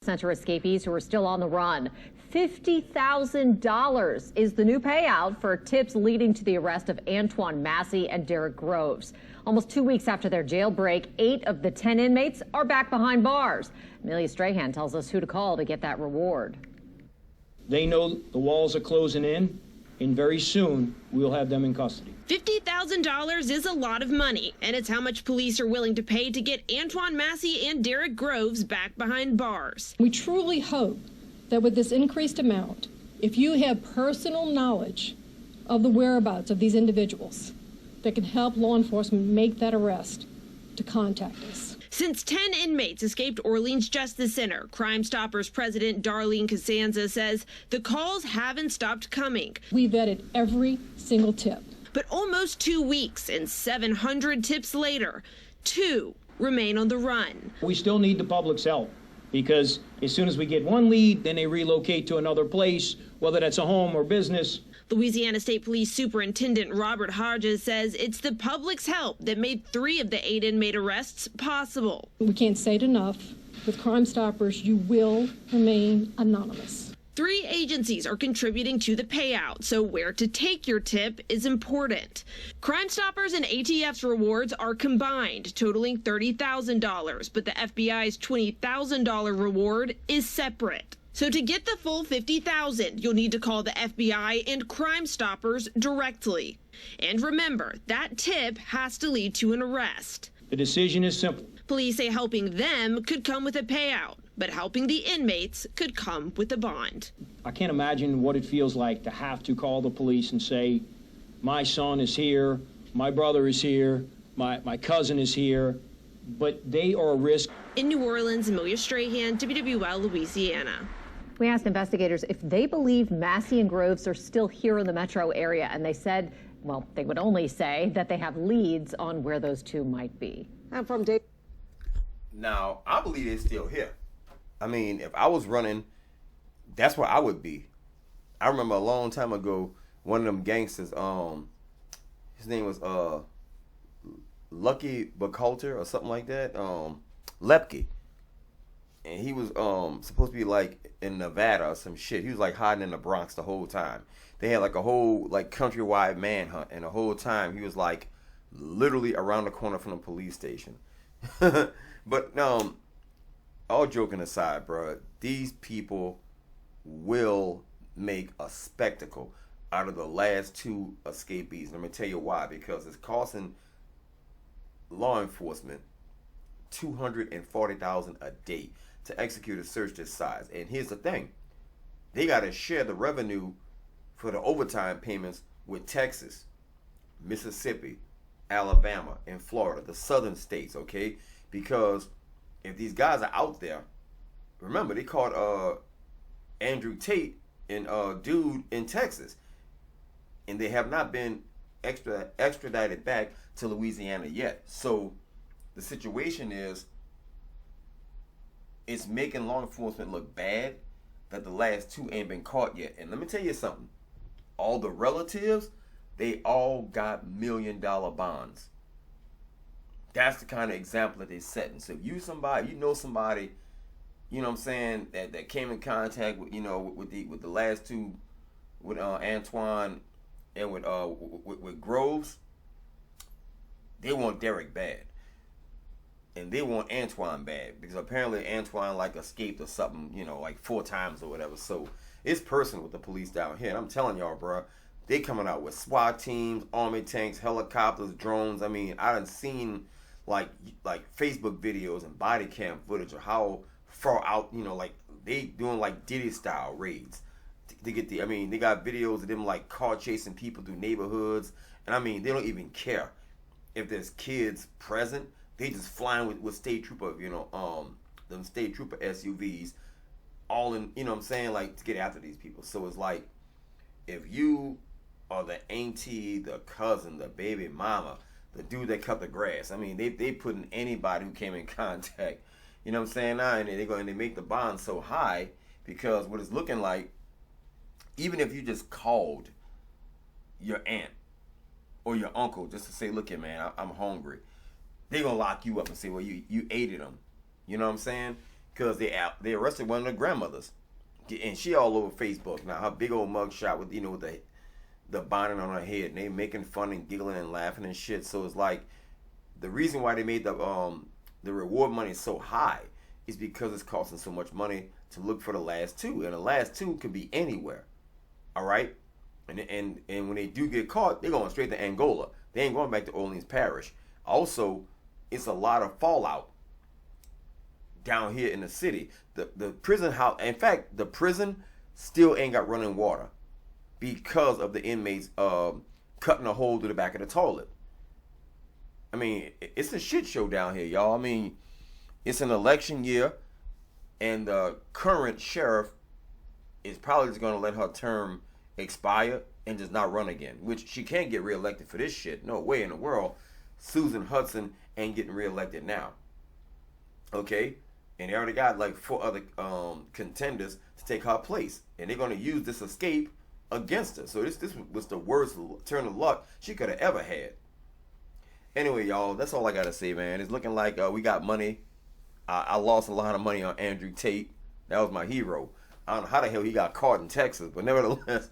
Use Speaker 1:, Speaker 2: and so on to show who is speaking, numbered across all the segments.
Speaker 1: Center escapees who are still on the run. $50,000 is the new payout for tips leading to the arrest of Antoine Massey and Derek Groves. Almost 2 weeks after their jailbreak, 8 of the 10 inmates are back behind bars. Amelia Strahan tells us who to call to get that reward.
Speaker 2: They know the walls are closing in, and very soon we'll have them in custody.
Speaker 3: $50,000 is a lot of money, and it's how much police are willing to pay to get Antoine Massey and Derek Groves back behind bars.
Speaker 4: We truly hope that with this increased amount, if you have personal knowledge of the whereabouts of these individuals that can help law enforcement make that arrest, to contact us.
Speaker 3: Since 10 inmates escaped Orleans Justice Center, Crime Stoppers President Darlene Costanza says the calls haven't stopped coming.
Speaker 4: We vetted every single tip.
Speaker 3: But almost 2 weeks and 700 tips later, 2 remain on the run.
Speaker 2: We still need the public's help, because as soon as we get one lead, then they relocate to another place, whether that's a home or business.
Speaker 3: Louisiana State Police Superintendent Robert Hodges says it's the public's help that made 3 of the 8 inmate arrests possible.
Speaker 4: We can't say it enough. With Crime Stoppers, you will remain anonymous.
Speaker 3: 3 agencies are contributing to the payout, so where to take your tip is important. Crime Stoppers and ATF's rewards are combined, totaling $30,000, but the FBI's $20,000 reward is separate. So to get the full $50,000, you'll need to call the FBI and Crime Stoppers directly. And remember, that tip has to lead to an arrest.
Speaker 2: The decision is simple.
Speaker 3: Police say helping them could come with a payout, but helping the inmates could come with a bond.
Speaker 2: I can't imagine what it feels like to have to call the police and say, my son is here, my brother is here, my cousin is here, but they are a risk.
Speaker 3: In New Orleans, Amelia Strahan, WWL, Louisiana.
Speaker 1: We asked investigators if they believe Massey and Groves are still here in the metro area, and they said, well, they would only say that they have leads on where those 2 might be.
Speaker 5: I'm from Dave.
Speaker 6: Now, I believe they're still here. I mean, if I was running, that's where I would be. I remember a long time ago, one of them gangsters, his name was Lucky Buchalter or something like that, Lepke. And he was supposed to be like in Nevada or some shit. He was like hiding in the Bronx the whole time. They had like a whole like countrywide manhunt, and the whole time he was like literally around the corner from the police station. But all joking aside, bro, these people will make a spectacle out of the last 2 escapees. Let me tell you why. Because it's costing law enforcement $240,000 a day to execute a search this size. And here's the thing: they got to share the revenue for the overtime payments with Texas, Mississippi, Alabama, and Florida, the southern states, okay? Because if these guys are out there, remember they caught Andrew Tate and dude in Texas, and they have not been extradited back to Louisiana yet. So the situation is, it's making law enforcement look bad that the last 2 ain't been caught yet. And let me tell you something: all the relatives, they all got $1 million bonds. That's the kind of example that they're setting. So if you know somebody, you know what I'm saying, that came in contact with, with the last 2, with Antoine and with Groves, they want Derek bad. And they want Antoine bad, because apparently Antoine like escaped or something, like 4 times or whatever. So it's personal with the police down here. And I'm telling y'all, bro, they coming out with SWAT teams, army tanks, helicopters, drones. I mean, I done seen like Facebook videos and body cam footage of how far out, like they doing like Diddy style raids to get they got videos of them like car chasing people through neighborhoods. And I mean, they don't even care if there's kids present. They just flying with state trooper, them state trooper SUVs, all in, what I'm saying, like to get after these people. So it's like, if you are the auntie, the cousin, the baby mama, the dude that cut the grass, I mean, they putting anybody who came in contact, you know what I'm saying, now, and they make the bond so high, because what it's looking like, even if you just called your aunt or your uncle just to say, look here, man, I'm hungry, they gonna lock you up and say, well, you aided them. You know what I'm saying? because they arrested one of the grandmothers, and she all over Facebook now. Her big old mugshot with with the bonnet on her head, and they making fun and giggling and laughing and shit. So it's like the reason why they made the reward money so high is because it's costing so much money to look for the last two, and the last two could be anywhere. All right, and when they do get caught, they're going straight to Angola. They ain't going back to Orleans Parish. Also, it's a lot of fallout down here in the city. The prison house, in fact, the prison still ain't got running water because of the inmates cutting a hole through the back of the toilet. I mean, it's a shit show down here, y'all. I mean, it's an election year, and the current sheriff is probably just going to let her term expire and just not run again, which she can't get reelected for this shit. No way in the world. Susan Hudson ain't getting reelected now. Okay? And they already got like 4 other contenders to take her place. And they're going to use this escape against her. So this was the worst turn of luck she could have ever had. Anyway, y'all, that's all I got to say, man. It's looking like we got money. I lost a lot of money on Andrew Tate. That was my hero. I don't know how the hell he got caught in Texas, but nevertheless,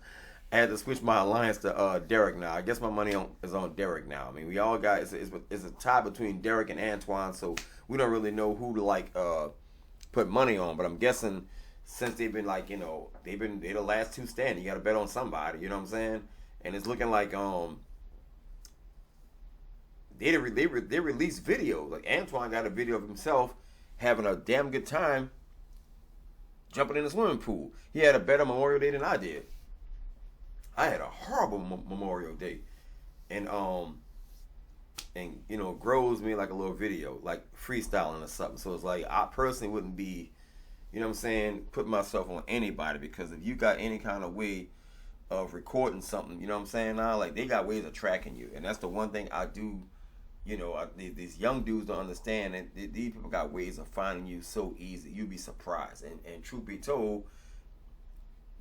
Speaker 6: I had to switch my alliance to Derek now. I guess my money is on Derek now. I mean, we all got it's a tie between Derek and Antoine, so we don't really know who to put money on. But I'm guessing since they've been they're the last two standing, you got to bet on somebody. You know what I'm saying? And it's looking like they released videos. Like Antoine got a video of himself having a damn good time jumping in the swimming pool. He had a better Memorial Day than I did. I had a horrible Memorial Day, and Groves made like a little video, like freestyling or something. So it's like I personally wouldn't be, you know what I'm saying, putting myself on anybody, because if you got any kind of way of recording something, you know what I'm saying, now like they got ways of tracking you, and that's the one thing I do. These young dudes don't understand, and these people got ways of finding you so easy. You'd be surprised. And truth be told,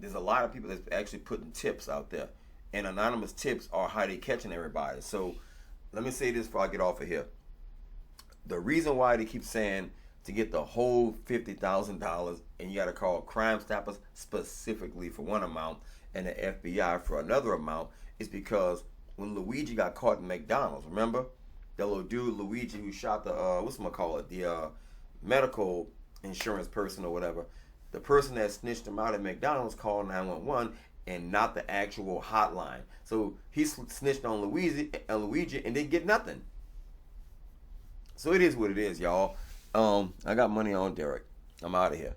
Speaker 6: there's a lot of people that's actually putting tips out there, and anonymous tips are how they catching everybody. So let me say this before I get off of here. The reason why they keep saying to get the whole $50,000, and you got to call Crime Stoppers specifically for one amount and the FBI for another amount, is because when Luigi got caught in McDonald's, remember? That little dude, Luigi, who shot the medical insurance person or whatever. The person that snitched him out at McDonald's called 911 and not the actual hotline. So he snitched on Luigi and didn't get nothing. So it is what it is, y'all. I got money on Derek. I'm out of here.